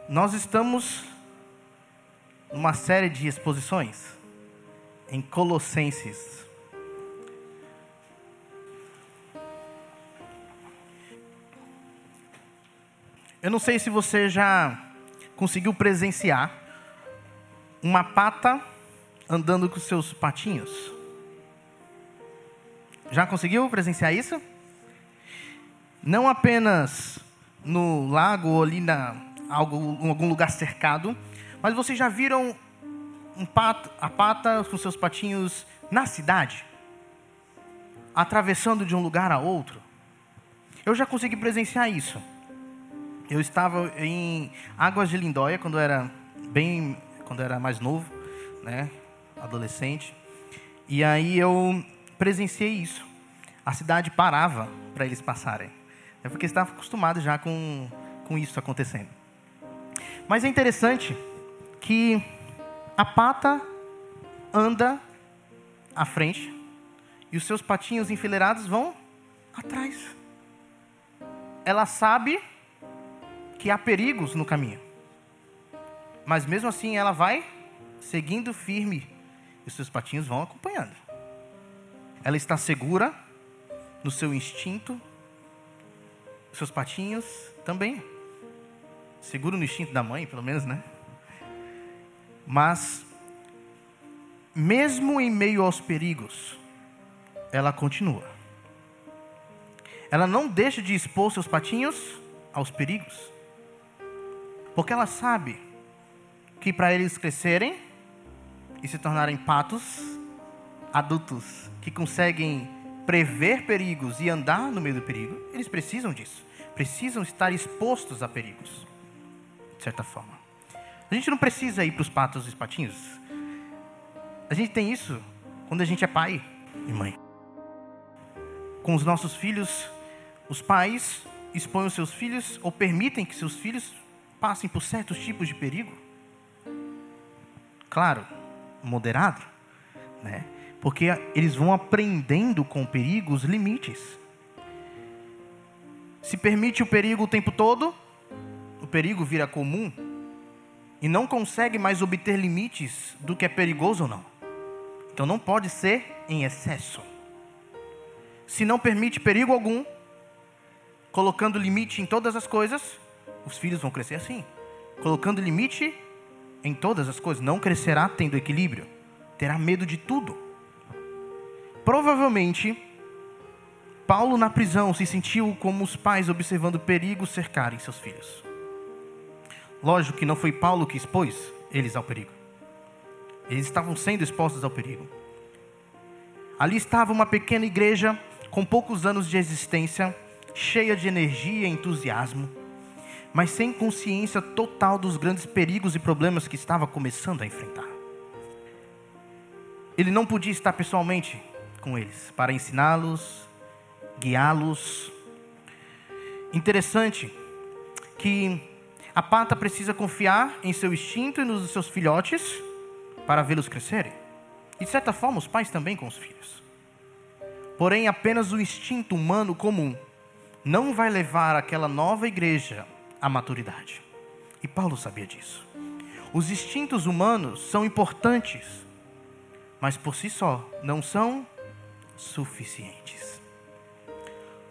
Nós estamos numa série de exposições em Colossenses. Eu não sei se você já conseguiu presenciar uma pata andando com seus patinhos. Já conseguiu presenciar isso? Não apenas no lago ou ali em algum lugar cercado, mas vocês já viram a pata com seus patinhos na cidade, atravessando de um lugar a outro? Eu já consegui presenciar isso. Eu estava em Águas de Lindóia quando era mais novo, né, adolescente, e aí eu presenciei isso. A cidade parava para eles passarem. É porque estava acostumado já com isso acontecendo. Mas é interessante que a pata anda à frente e os seus patinhos enfileirados vão atrás. Ela sabe que há perigos no caminho, mas mesmo assim ela vai seguindo firme e os seus patinhos vão acompanhando. Ela está segura no seu instinto. Seus patinhos também. Seguro no instinto da mãe, pelo menos, né? Mas, mesmo em meio aos perigos, ela continua. Ela não deixa de expor seus patinhos aos perigos. Porque ela sabe que para eles crescerem e se tornarem patos adultos que conseguem prever perigos e andar no meio do perigo, eles precisam disso. Precisam estar expostos a perigos, de certa forma. A gente não precisa ir para os patos e os patinhos. A gente tem isso quando a gente é pai e mãe. Com os nossos filhos, os pais expõem os seus filhos ou permitem que seus filhos passem por certos tipos de perigo. Claro, moderado, né? Porque eles vão aprendendo com o perigo os limites. Se permite o perigo o tempo todo, o perigo vira comum e não consegue mais obter limites do que é perigoso ou não. Então não pode ser em excesso. Se não permite perigo algum, colocando limite em todas as coisas, os filhos vão crescer assim. Colocando limite em todas as coisas, não crescerá tendo equilíbrio. Terá medo de tudo. Provavelmente, Paulo na prisão se sentiu como os pais observando perigos cercarem seus filhos. Lógico que não foi Paulo que expôs eles ao perigo. Eles estavam sendo expostos ao perigo. Ali estava uma pequena igreja com poucos anos de existência, cheia de energia e entusiasmo, mas sem consciência total dos grandes perigos e problemas que estava começando a enfrentar. Ele não podia estar pessoalmente com eles para ensiná-los, guiá-los. Interessante que a pata precisa confiar em seu instinto e nos seus filhotes para vê-los crescerem. E de certa forma os pais também com os filhos. Porém, apenas o instinto humano comum não vai levar aquela nova igreja à maturidade. E Paulo sabia disso. Os instintos humanos são importantes, mas por si só não são suficientes.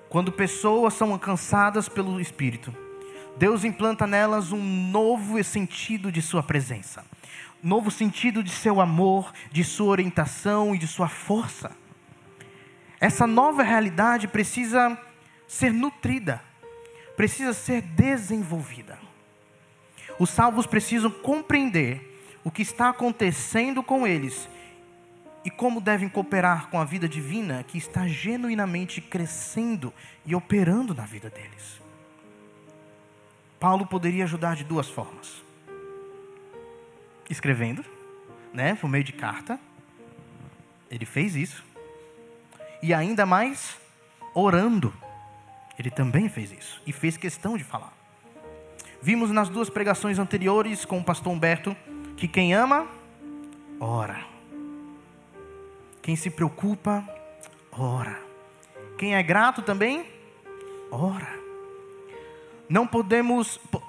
Quando pessoas são alcançadas pelo Espírito, Deus implanta nelas um novo sentido de sua presença, novo sentido de seu amor, de sua orientação e de sua força. Essa nova realidade precisa ser nutrida, precisa ser desenvolvida. Os salvos precisam compreender o que está acontecendo com eles e como devem cooperar com a vida divina que está genuinamente crescendo e operando na vida deles. Paulo poderia ajudar de duas formas. Escrevendo, né, por meio de carta. Ele fez isso. E ainda mais, orando. Ele também fez isso. E fez questão de falar. Vimos nas duas pregações anteriores com o pastor Humberto que quem ama, ora. Quem se preocupa, ora. Quem é grato também, ora.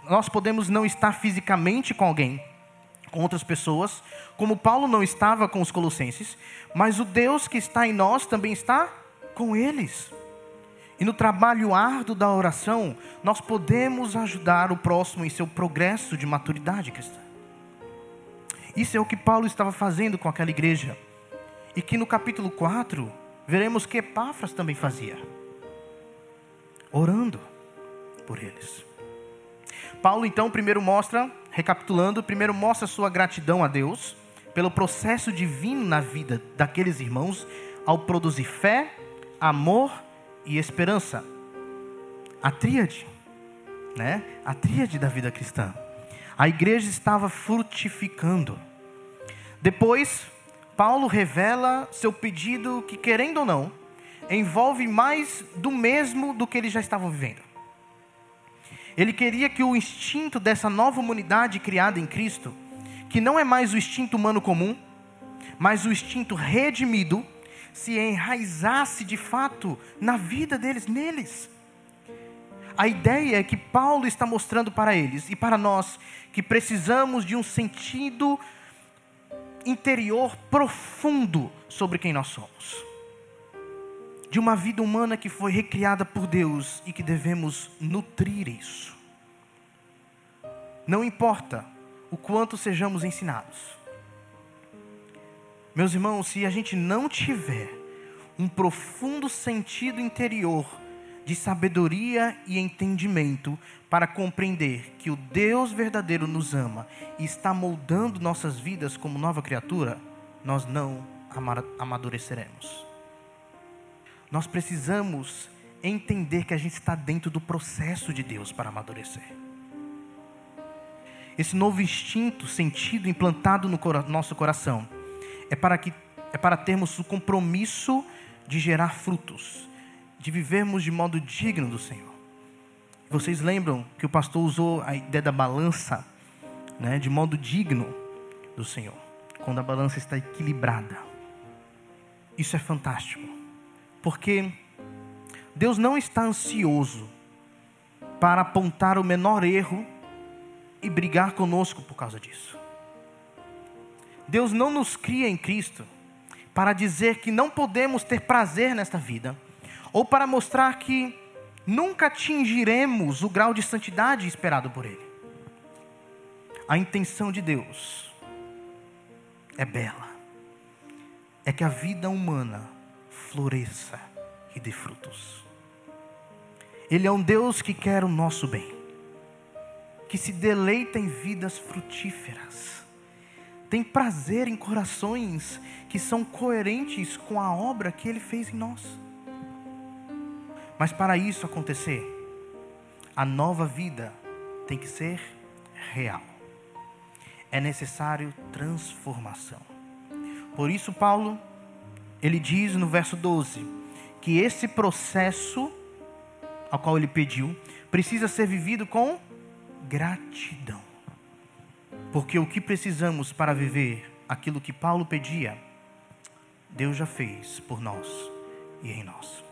nós podemos não estar fisicamente com alguém, com outras pessoas, como Paulo não estava com os colossenses, mas o Deus que está em nós também está com eles. E no trabalho árduo da oração, nós podemos ajudar o próximo em seu progresso de maturidade cristã. Isso é o que Paulo estava fazendo com aquela igreja. E que no capítulo 4, veremos que Epáfras também fazia. Orando por eles. Paulo então primeiro mostra sua gratidão a Deus pelo processo divino na vida daqueles irmãos ao produzir fé, amor e esperança. A tríade, né? A tríade da vida cristã. A igreja estava frutificando. Depois, Paulo revela seu pedido que, querendo ou não, envolve mais do mesmo do que eles já estavam vivendo. Ele queria que o instinto dessa nova humanidade criada em Cristo, que não é mais o instinto humano comum, mas o instinto redimido, se enraizasse de fato na vida deles, neles. A ideia é que Paulo está mostrando para eles e para nós que precisamos de um sentido interior profundo sobre quem nós somos. De uma vida humana que foi recriada por Deus e que devemos nutrir isso. Não importa o quanto sejamos ensinados. Meus irmãos, se a gente não tiver um profundo sentido interior de sabedoria e entendimento para compreender que o Deus verdadeiro nos ama e está moldando nossas vidas como nova criatura, nós não amadureceremos. Nós precisamos entender que a gente está dentro do processo de Deus para amadurecer. Esse novo instinto, sentido implantado no nosso coração, é para termos o compromisso de gerar frutos, de vivermos de modo digno do Senhor. Vocês lembram que o pastor usou a ideia da balança, né, de modo digno do Senhor, quando a balança está equilibrada. Isso é fantástico. Porque Deus não está ansioso para apontar o menor erro e brigar conosco por causa disso. Deus não nos cria em Cristo para dizer que não podemos ter prazer nesta vida, ou para mostrar que nunca atingiremos o grau de santidade esperado por Ele. A intenção de Deus é bela. É que a vida humana floresça e dê frutos. Ele é um Deus que quer o nosso bem, que se deleita em vidas frutíferas, tem prazer em corações que são coerentes com a obra que Ele fez em nós. Mas para isso acontecer, a nova vida tem que ser real. É necessário transformação. Por isso Paulo, ele diz no verso 12, que esse processo ao qual ele pediu, precisa ser vivido com gratidão. Porque o que precisamos para viver aquilo que Paulo pedia, Deus já fez por nós e em nós.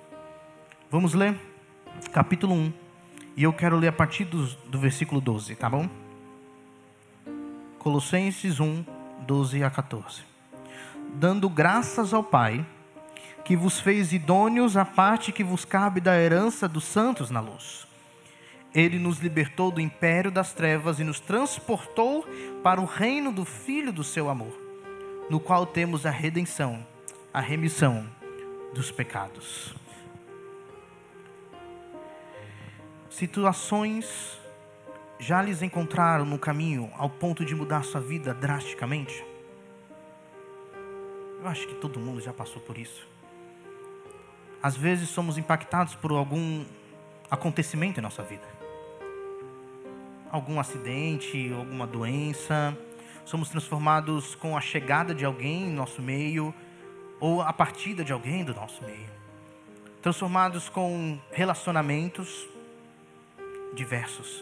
Vamos ler capítulo 1, e eu quero ler a partir do versículo 12, tá bom? Colossenses 1, 12 a 14. Dando graças ao Pai, que vos fez idôneos à parte que vos cabe da herança dos santos na luz. Ele nos libertou do império das trevas e nos transportou para o reino do Filho do seu amor, no qual temos a redenção, a remissão dos pecados. Situações já lhes encontraram no caminho ao ponto de mudar sua vida drasticamente? Eu acho que todo mundo já passou por isso. Às vezes somos impactados por algum acontecimento em nossa vida. Algum acidente, alguma doença. Somos transformados com a chegada de alguém em nosso meio, ou a partida de alguém do nosso meio. Transformados com relacionamentos diversos.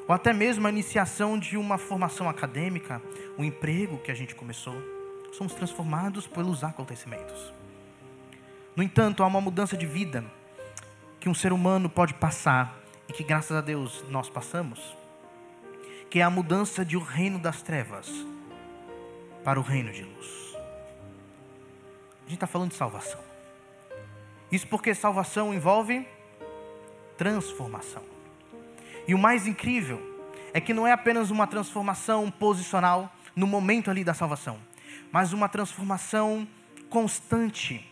Ou até mesmo a iniciação de uma formação acadêmica, um emprego que a gente começou. Somos transformados pelos acontecimentos. No entanto, há uma mudança de vida que um ser humano pode passar e que, graças a Deus, nós passamos. que é a mudança de um reino das trevas para o reino de luz. A gente está falando de salvação. Isso porque salvação envolve transformação. E o mais incrível é que não é apenas uma transformação posicional no momento ali da salvação, mas uma transformação constante.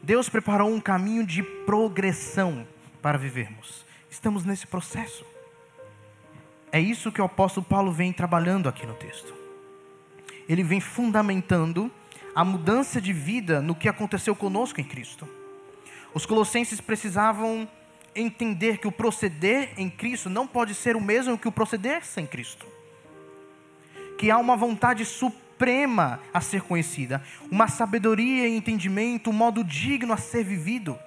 Deus preparou um caminho de progressão para vivermos. Estamos nesse processo. É isso que o apóstolo Paulo vem trabalhando aqui no texto. Ele vem fundamentando a mudança de vida no que aconteceu conosco em Cristo. Os colossenses precisavam entender que o proceder em Cristo não pode ser o mesmo que o proceder sem Cristo. Que há uma vontade suprema a ser conhecida, uma sabedoria e entendimento, um modo digno a ser vivido.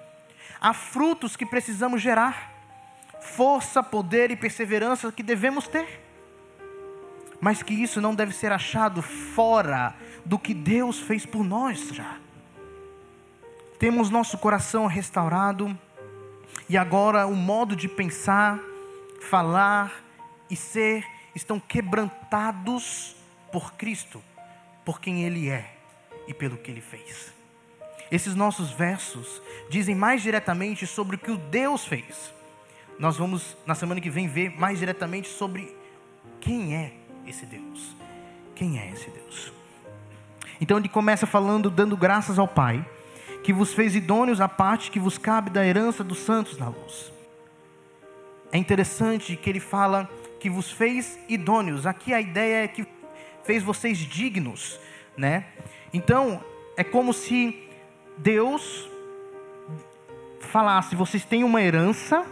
Há frutos que precisamos gerar, força, poder e perseverança que devemos ter. Mas que isso não deve ser achado fora do que Deus fez por nós já. Temos nosso coração restaurado e agora o modo de pensar, falar e ser estão quebrantados por Cristo, por quem Ele é e pelo que Ele fez. Esses nossos versos dizem mais diretamente sobre o que o Deus fez. Nós vamos, na semana que vem, ver mais diretamente sobre quem é esse Deus. Quem é esse Deus? Então ele começa falando, dando graças ao Pai, que vos fez idôneos à parte que vos cabe da herança dos santos na luz. É interessante que ele fala que vos fez idôneos. Aqui a ideia é que fez vocês dignos, né? Então, é como se Deus falasse, vocês têm uma herança,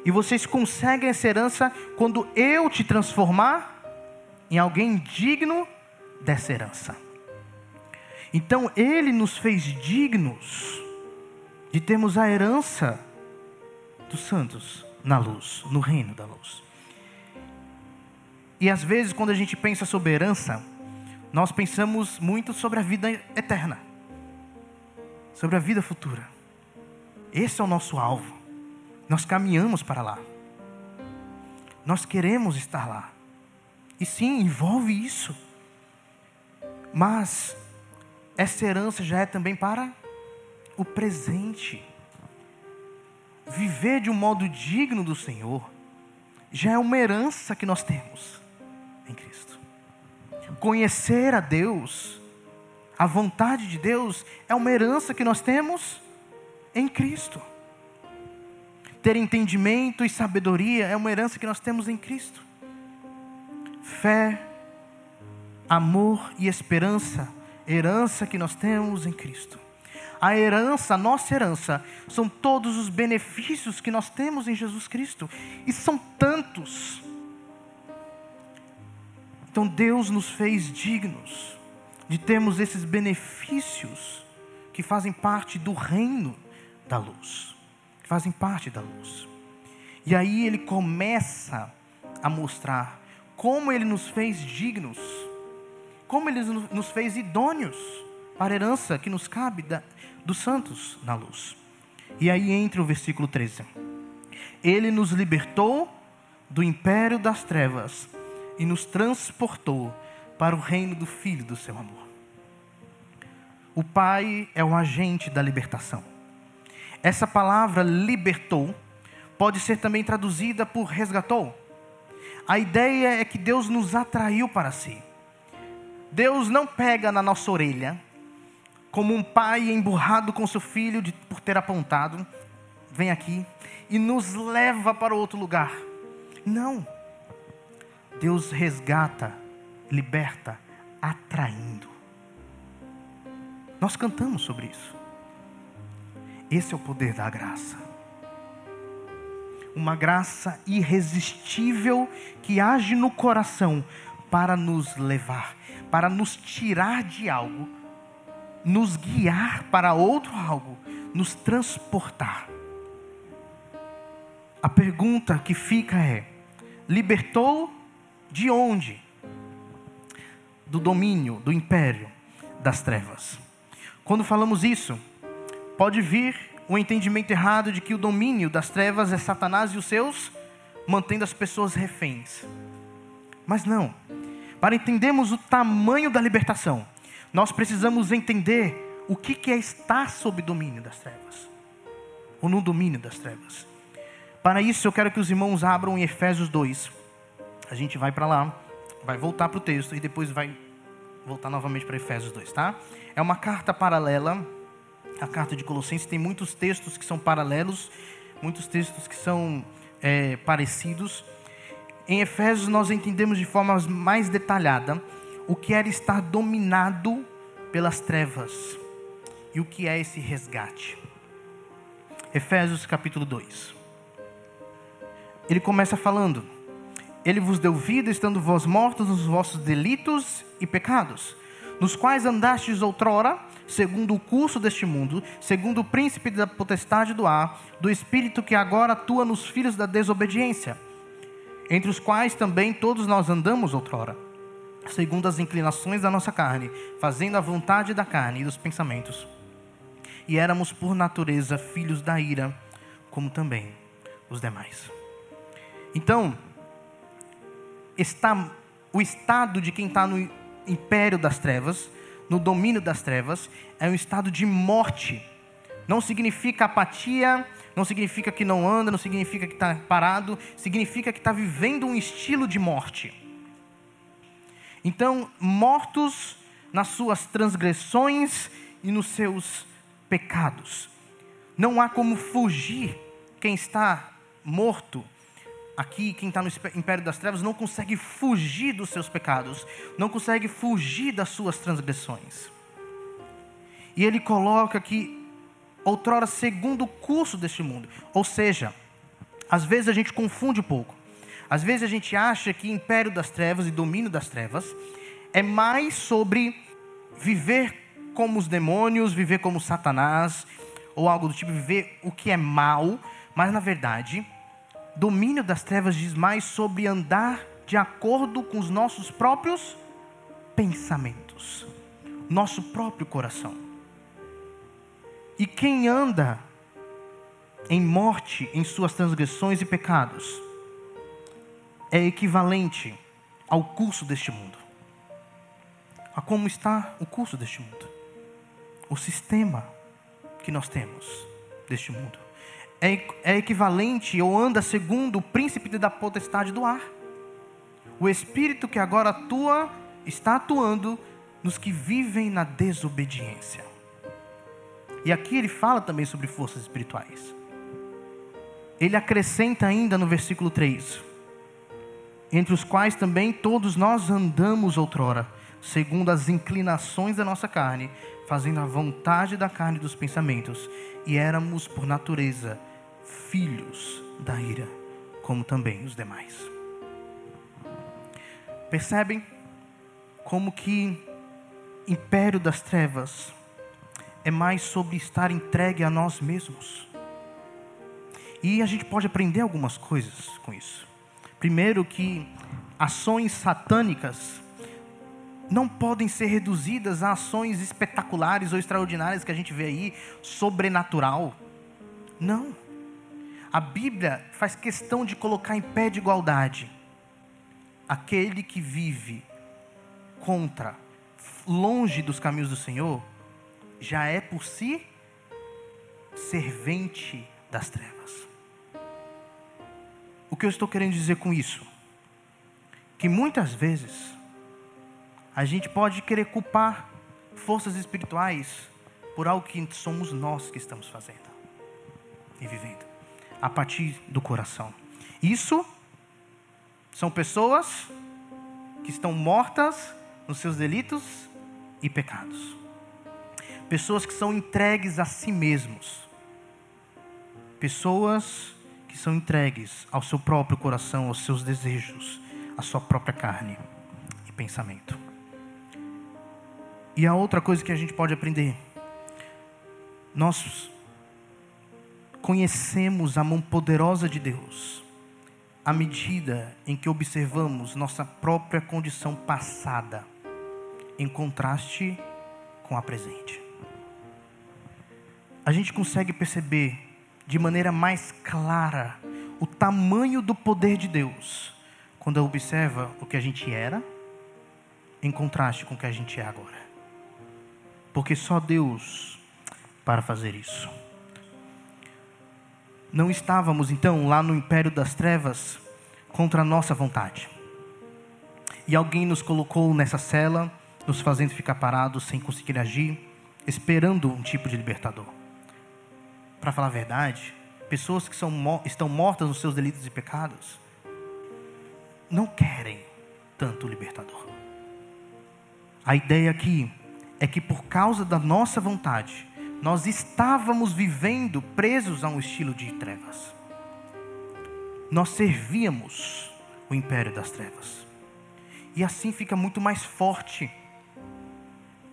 e vocês conseguem essa herança quando eu te transformar em alguém digno dessa herança. Então Ele nos fez dignos de termos a herança dos santos na luz, no reino da luz. E às vezes quando a gente pensa sobre herança, nós pensamos muito sobre a vida eterna, sobre a vida futura. Esse é o nosso alvo. Nós caminhamos para lá. Nós queremos estar lá. E sim, envolve isso. Mas essa herança já é também para o presente. Viver de um modo digno do Senhor já é uma herança que nós temos em Cristo. Conhecer a Deus, a vontade de Deus, é uma herança que nós temos em Cristo. Ter entendimento e sabedoria é uma herança que nós temos em Cristo. Fé, amor e esperança, herança que nós temos em Cristo. A herança, a nossa herança, são todos os benefícios que nós temos em Jesus Cristo. E são tantos. Então Deus nos fez dignos de termos esses benefícios que fazem parte do reino da luz. Que fazem parte da luz. E aí Ele começa a mostrar como Ele nos fez dignos, como Ele nos fez idôneos para a herança que nos cabe dos santos na luz. E aí entra o versículo 13. Ele nos libertou do império das trevas e nos transportou para o reino do Filho do seu amor. O Pai é o agente da libertação. Essa palavra libertou pode ser também traduzida por resgatou. A ideia é que Deus nos atraiu para si. Deus não pega na nossa orelha, como um pai emburrado com seu filho por ter apontado, vem aqui, e nos leva para outro lugar. Não. Deus resgata, liberta, atraindo. Nós cantamos sobre isso. Esse é o poder da graça. Uma graça irresistível que age no coração para nos levar, para nos tirar de algo, nos guiar para outro algo, nos transportar. A pergunta que fica é: libertou de onde? Do domínio, do império das trevas. Quando falamos isso, pode vir o entendimento errado de que o domínio das trevas é Satanás e os seus, mantendo as pessoas reféns. Mas não. Para entendermos o tamanho da libertação, nós precisamos entender o que é estar sob domínio das trevas, ou no domínio das trevas. Para isso eu quero que os irmãos abram em Efésios 2. A gente vai para lá, vai voltar para o texto e depois vai voltar novamente para Efésios 2, tá? É uma carta paralela. A carta de Colossenses tem muitos textos que são paralelos, muitos textos que são parecidos. Em Efésios nós entendemos de forma mais detalhada o que era estar dominado pelas trevas e o que é esse resgate. Efésios capítulo 2. Ele começa falando: Ele vos deu vida, estando vós mortos nos vossos delitos e pecados, nos quais andastes outrora, segundo o curso deste mundo, segundo o príncipe da potestade do ar, do espírito que agora atua nos filhos da desobediência, entre os quais também todos nós andamos outrora, segundo as inclinações da nossa carne, fazendo a vontade da carne e dos pensamentos. E éramos por natureza filhos da ira, como também os demais. Então, o estado de quem está no império das trevas, no domínio das trevas, é um estado de morte. Não significa apatia, não significa que não anda, não significa que está parado, significa que está vivendo um estilo de morte. Então, mortos nas suas transgressões e nos seus pecados. Não há como fugir. Quem está morto aqui, quem está no império das trevas, não consegue fugir dos seus pecados, não consegue fugir das suas transgressões. E ele coloca aqui, outrora segundo o curso deste mundo. Ou seja, às vezes a gente confunde um pouco. Às vezes a gente acha que império das trevas e domínio das trevas é mais sobre viver como os demônios, viver como Satanás, ou algo do tipo, viver o que é mal. Mas na verdade, domínio das trevas diz mais sobre andar de acordo com os nossos próprios pensamentos, nosso próprio coração. E quem anda em morte em suas transgressões e pecados é equivalente ao curso deste mundo. A como está o curso deste mundo, o sistema que nós temos deste mundo. É equivalente ou anda segundo o príncipe da potestade do ar. O espírito que agora está atuando nos que vivem na desobediência. E aqui ele fala também sobre forças espirituais. Ele acrescenta ainda no versículo 3: entre os quais também todos nós andamos outrora, segundo as inclinações da nossa carne, fazendo a vontade da carne e dos pensamentos, e éramos por natureza filhos da ira, como também os demais. Percebem como que império das trevas é mais sobre estar entregue a nós mesmos? E a gente pode aprender algumas coisas com isso. Primeiro, que ações satânicas não podem ser reduzidas a ações espetaculares ou extraordinárias que a gente vê aí, sobrenatural. Não. A Bíblia faz questão de colocar em pé de igualdade aquele que vive longe dos caminhos do Senhor, já é por si servente das trevas. O que eu estou querendo dizer com isso? Que muitas vezes a gente pode querer culpar forças espirituais por algo que somos nós que estamos fazendo e vivendo, a partir do coração. Isso são pessoas que estão mortas nos seus delitos e pecados. Pessoas que são entregues a si mesmos. Pessoas que são entregues ao seu próprio coração, aos seus desejos, à sua própria carne e pensamento. E a outra coisa que a gente pode aprender: nós conhecemos a mão poderosa de Deus à medida em que observamos nossa própria condição passada em contraste com a presente. A gente consegue perceber de maneira mais clara o tamanho do poder de Deus quando observa o que a gente era, em contraste com o que a gente é agora. Porque só Deus para fazer isso. Não estávamos então lá no império das trevas contra a nossa vontade. E alguém nos colocou nessa cela, nos fazendo ficar parados sem conseguir agir, esperando um tipo de libertador. Para falar a verdade, pessoas que estão mortas nos seus delitos e pecados não querem tanto o libertador. A ideia aqui é que por causa da nossa vontade, nós estávamos vivendo presos a um estilo de trevas. Nós servíamos o império das trevas. E assim fica muito mais forte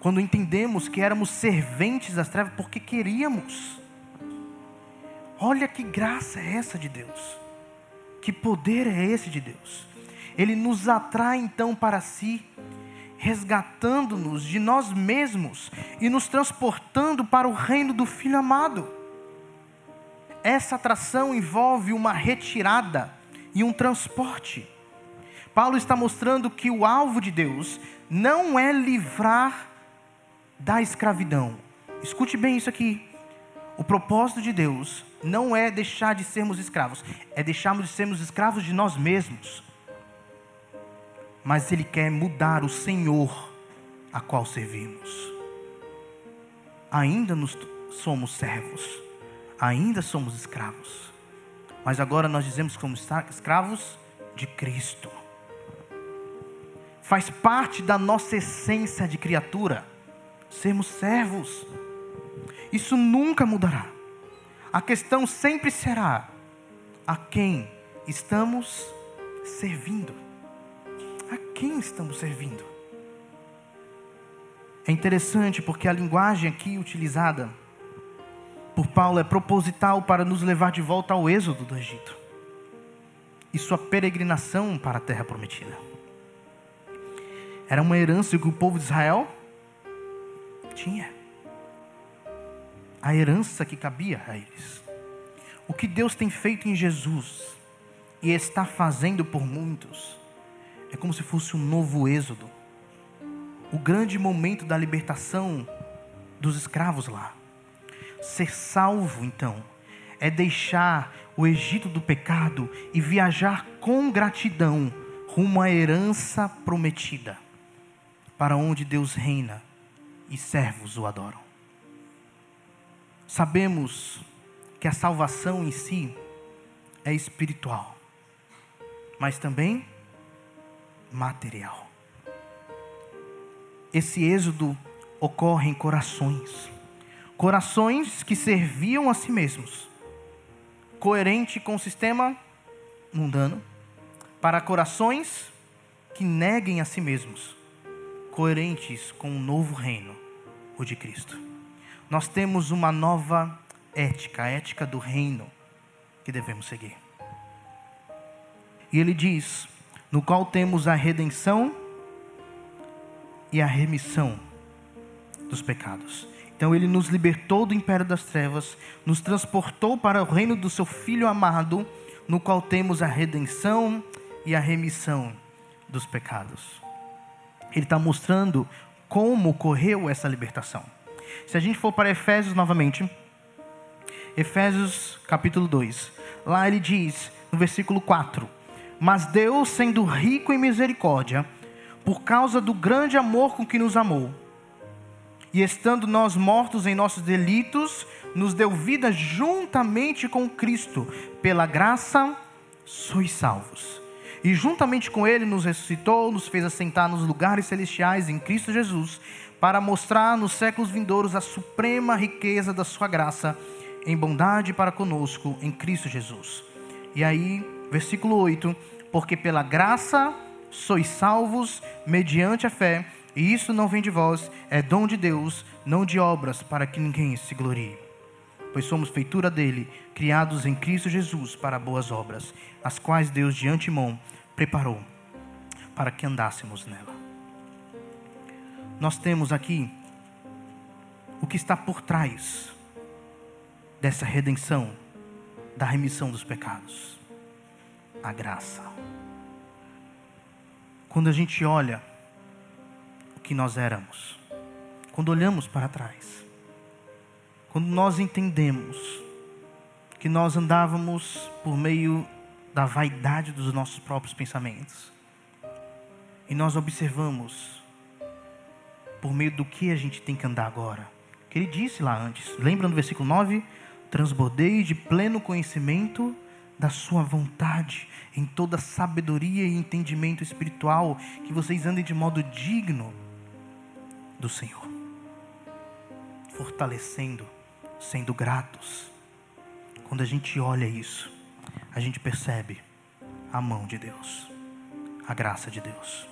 quando entendemos que éramos serventes das trevas porque queríamos. Olha que graça é essa de Deus. Que poder é esse de Deus. Ele nos atrai então para si, resgatando-nos de nós mesmos e nos transportando para o reino do Filho amado. Essa atração envolve uma retirada e um transporte. Paulo está mostrando que o alvo de Deus não é livrar da escravidão. Escute bem isso aqui. O propósito de Deus não é deixar de sermos escravos, é deixarmos de sermos escravos de nós mesmos. Mas Ele quer mudar o Senhor a qual servimos. Ainda somos servos, ainda somos escravos, mas agora nós dizemos que somos escravos de Cristo. Faz parte da nossa essência de criatura sermos servos. Isso nunca mudará. A questão sempre será: a quem estamos servindo? A quem estamos servindo? É interessante porque a linguagem aqui utilizada por Paulo é proposital para nos levar de volta ao êxodo do Egito e sua peregrinação para a terra prometida. Era uma herança que o povo de Israel tinha. A herança que cabia a eles. O que Deus tem feito em Jesus e está fazendo por muitos é como se fosse um novo êxodo. O grande momento da libertação dos escravos lá. Ser salvo, então, é deixar o Egito do pecado e viajar com gratidão rumo à herança prometida, para onde Deus reina e servos o adoram. Sabemos que a salvação em si é espiritual, mas também material. Esse êxodo ocorre em corações que serviam a si mesmos, coerente com o sistema mundano, para corações que neguem a si mesmos, coerentes com o novo reino, o de Cristo. Nós temos uma nova ética, a ética do reino que devemos seguir. E ele diz, no qual temos a redenção e a remissão dos pecados. Então ele nos libertou do império das trevas, nos transportou para o reino do seu Filho amado, no qual temos a redenção e a remissão dos pecados. Ele está mostrando como ocorreu essa libertação. Se a gente for para Efésios novamente, Efésios capítulo 2, lá ele diz, no versículo 4, mas Deus, sendo rico em misericórdia, por causa do grande amor com que nos amou, e estando nós mortos em nossos delitos, nos deu vida juntamente com Cristo. Pela graça sois salvos. E juntamente com Ele nos ressuscitou, nos fez assentar nos lugares celestiais em Cristo Jesus, para mostrar nos séculos vindouros a suprema riqueza da sua graça, em bondade para conosco em Cristo Jesus. E aí, versículo 8, porque pela graça sois salvos mediante a fé, e isso não vem de vós, é dom de Deus, não de obras, para que ninguém se glorie. Pois somos feitura dele, criados em Cristo Jesus para boas obras, as quais Deus de antemão preparou para que andássemos nela. Nós temos aqui o que está por trás dessa redenção, da remissão dos pecados. A graça. quando a gente olha o que nós éramos, quando olhamos para trás, quando nós entendemos que nós andávamos por meio da vaidade dos nossos próprios pensamentos, e nós observamos por meio do que a gente tem que andar agora. Que ele disse lá antes, lembra no versículo 9? Transbordei de pleno conhecimento da sua vontade, em toda sabedoria e entendimento espiritual, que vocês andem de modo digno do Senhor, fortalecendo, sendo gratos. Quando a gente olha isso, a gente percebe a mão de Deus, a graça de Deus,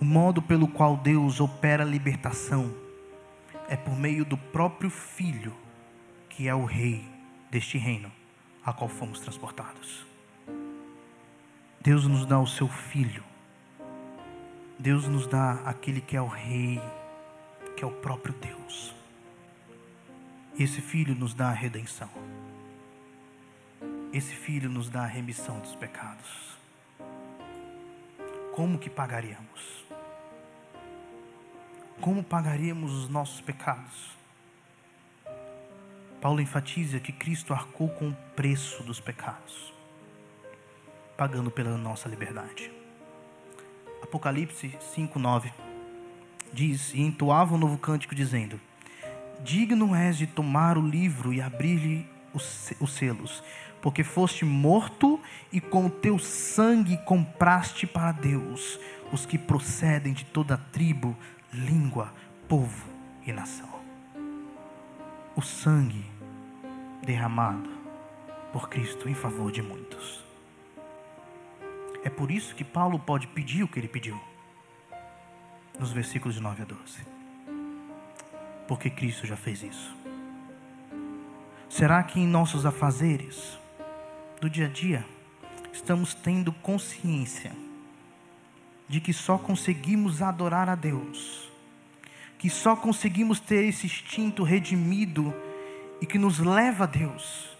o modo pelo qual Deus opera a libertação é por meio do próprio Filho, que é o Rei deste reino a qual fomos transportados. Deus nos dá o seu Filho. Deus nos dá aquele que é o Rei, que é o próprio Deus. E esse Filho nos dá a redenção. Esse Filho nos dá a remissão dos pecados. Como que pagaríamos? Como pagaríamos os nossos pecados? Paulo enfatiza que Cristo arcou com o preço dos pecados, pagando pela nossa liberdade. Apocalipse 5:9 diz: e entoava um novo cântico dizendo: digno és de tomar o livro e abrir-lhe os selos, porque foste morto e com o teu sangue compraste para Deus os que procedem de toda tribo, língua, povo e nação. O sangue derramado por Cristo em favor de muitos. É por isso que Paulo pode pedir o que ele pediu nos versículos de 9 a 12. Porque Cristo já fez isso. Será que em nossos afazeres do dia a dia estamos tendo consciência de que só conseguimos adorar a Deus, que só conseguimos ter esse instinto redimido e que nos leva a Deus,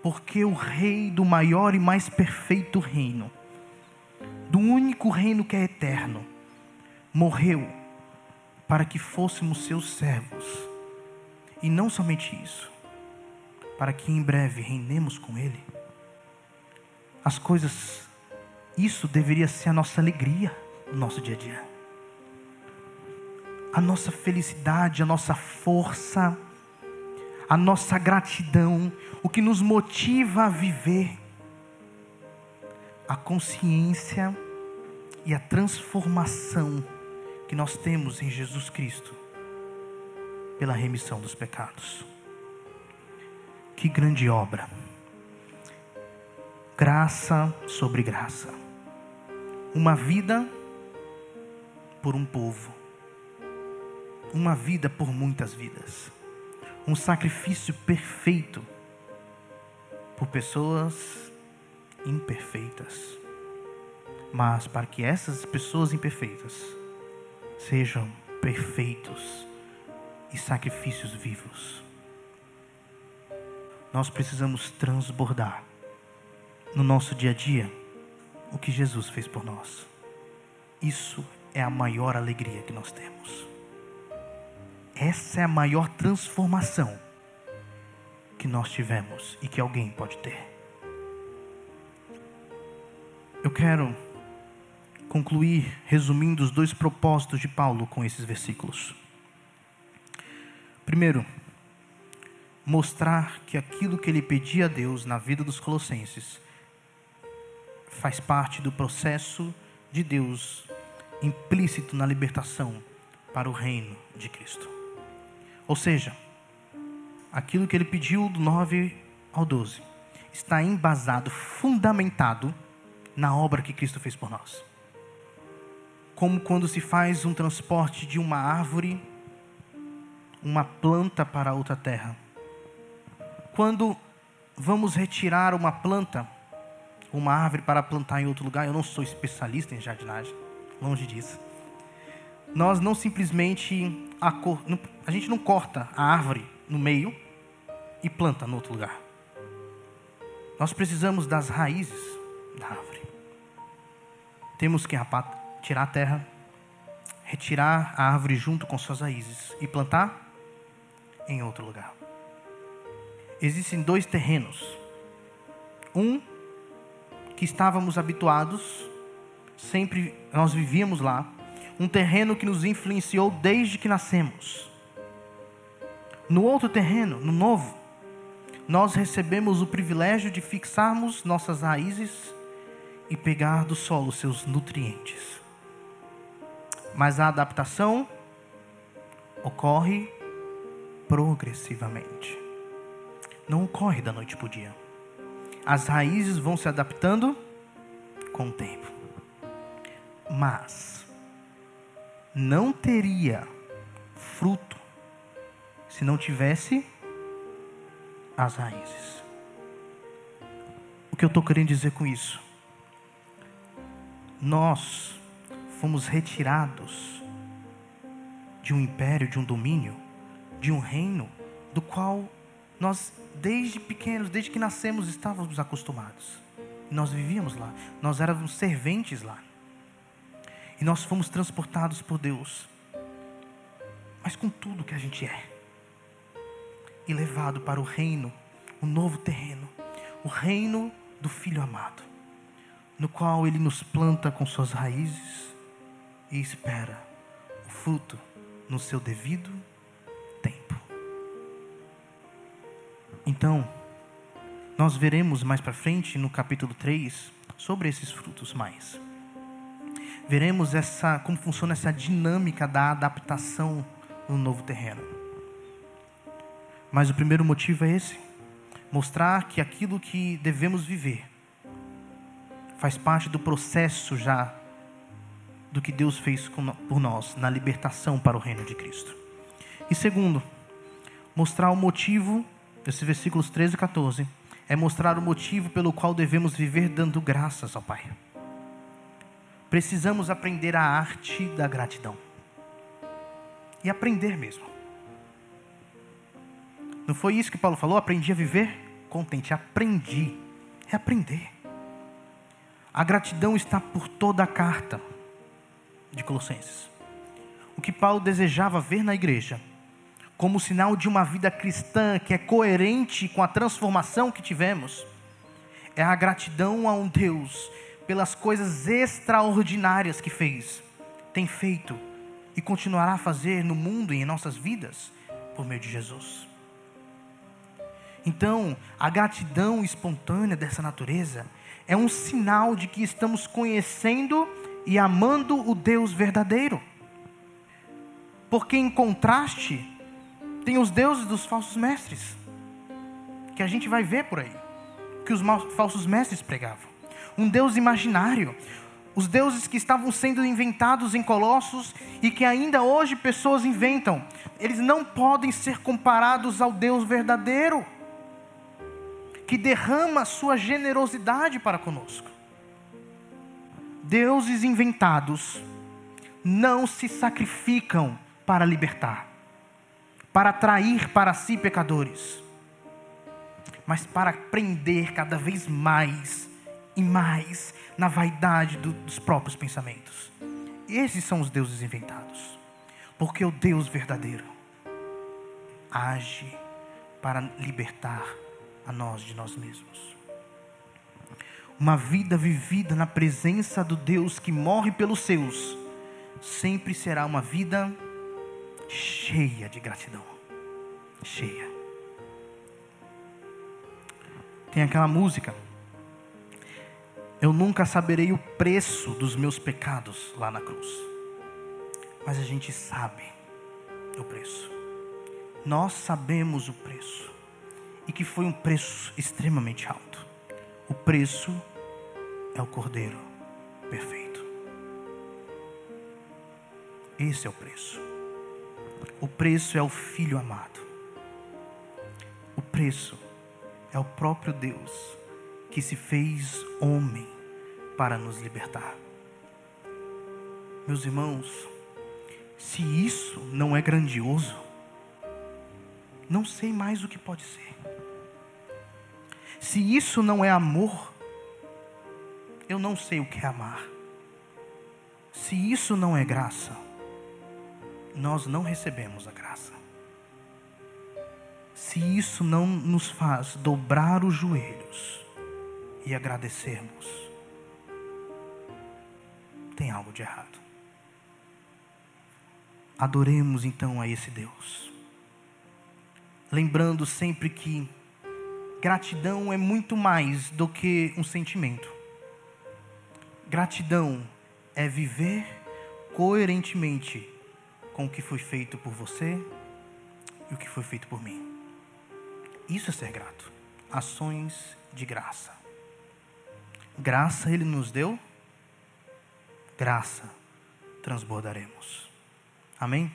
porque o Rei do maior e mais perfeito reino, do único reino que é eterno, morreu para que fôssemos seus servos, e não somente isso, para que em breve reinemos com Ele? As coisas, isso deveria ser a nossa alegria no nosso dia a dia, a nossa felicidade, a nossa força, a nossa gratidão, o que nos motiva a viver, a consciência e a transformação que nós temos em Jesus Cristo pela remissão dos pecados. Que grande obra! Graça sobre graça. Uma vida por um povo. Uma vida por muitas vidas. Um sacrifício perfeito por pessoas imperfeitas. Mas para que essas pessoas imperfeitas sejam perfeitos e sacrifícios vivos, nós precisamos transbordar no nosso dia a dia o que Jesus fez por nós. Isso é a maior alegria que nós temos. Essa é a maior transformação que nós tivemos e que alguém pode ter. Eu quero concluir resumindo os dois propósitos de Paulo com esses versículos. Primeiro, mostrar que aquilo que ele pedia a Deus na vida dos colossenses faz parte do processo de Deus implícito na libertação para o reino de Cristo. Ou seja, aquilo que ele pediu do 9 ao 12 está embasado, fundamentado na obra que Cristo fez por nós. Como quando se faz um transporte de uma árvore, uma planta para outra terra. Quando vamos retirar uma planta, uma árvore para plantar em outro lugar, eu não sou especialista em jardinagem, longe disso. Nós não simplesmente, a gente não corta a árvore no meio e planta no outro lugar. Nós precisamos das raízes da árvore. temos que tirar a terra, retirar a árvore junto com suas raízes e plantar em outro lugar. Existem 2 terrenos. Um que estávamos habituados, sempre nós vivíamos lá. Um terreno que nos influenciou desde que nascemos. No outro terreno, no novo, nós recebemos o privilégio de fixarmos nossas raízes e pegar do solo seus nutrientes. Mas a adaptação ocorre progressivamente. Não ocorre da noite para o dia. As raízes vão se adaptando com o tempo. Mas não teria fruto se não tivesse as raízes. O que eu estou querendo dizer com isso? Nós fomos retirados de um império, de um domínio, de um reino do qual nós desde pequenos, desde que nascemos, estávamos acostumados. Nós vivíamos lá, nós éramos serventes lá. E nós fomos transportados por Deus, mas com tudo que a gente é, e levado para o reino, o novo terreno, o reino do Filho amado, no qual Ele nos planta com suas raízes e espera o fruto no seu devido tempo. Então, nós veremos mais para frente, no capítulo 3, sobre esses frutos mais. Veremos como funciona essa dinâmica da adaptação no novo terreno. Mas o primeiro motivo é esse: mostrar que aquilo que devemos viver faz parte do processo já do que Deus fez por nós na libertação para o reino de Cristo. E segundo, mostrar o motivo, esses versículos 13 e 14, é mostrar o motivo pelo qual devemos viver dando graças ao Pai. Precisamos aprender a arte da gratidão. E aprender mesmo. Não foi isso que Paulo falou? Aprendi a viver contente. Aprendi. É aprender. A gratidão está por toda a carta de Colossenses. O que Paulo desejava ver na igreja, como sinal de uma vida cristã que é coerente com a transformação que tivemos, é a gratidão a um Deus pelas coisas extraordinárias que fez, tem feito e continuará a fazer no mundo e em nossas vidas por meio de Jesus. Então, a gratidão espontânea dessa natureza é um sinal de que estamos conhecendo e amando o Deus verdadeiro. Porque em contraste, tem os deuses dos falsos mestres, que a gente vai ver por aí, que os falsos mestres pregavam. Um Deus imaginário, os deuses que estavam sendo inventados em Colossos e que ainda hoje pessoas inventam. Eles não podem ser comparados ao Deus verdadeiro, que derrama a sua generosidade para conosco. Deuses inventados não se sacrificam para libertar, para atrair para si pecadores, mas para prender cada vez mais e mais na vaidade dos próprios pensamentos. Esses são os deuses inventados, porque o Deus verdadeiro age para libertar a nós de nós mesmos. Uma vida vivida na presença do Deus que morre pelos seus sempre será uma vida cheia de gratidão. Cheia. Tem aquela música: eu nunca saberei o preço dos meus pecados lá na cruz. Mas a gente sabe o preço. Nós sabemos o preço. E que foi um preço extremamente alto. O preço é o Cordeiro perfeito. Esse é o preço. O preço é o Filho amado. O preço é o próprio Deus que se fez homem para nos libertar. Meus irmãos, se isso não é grandioso, não sei mais o que pode ser. Se isso não é amor, eu não sei o que é amar. Se isso não é graça, nós não recebemos a graça. Se isso não nos faz dobrar os joelhos e agradecermos, tem algo de errado. Adoremos então a esse Deus, lembrando sempre que gratidão é muito mais do que um sentimento. Gratidão é viver coerentemente com o que foi feito por você e o que foi feito por mim. Isso é ser grato. Ações de graça. Graça Ele nos deu, graça transbordaremos. Amém?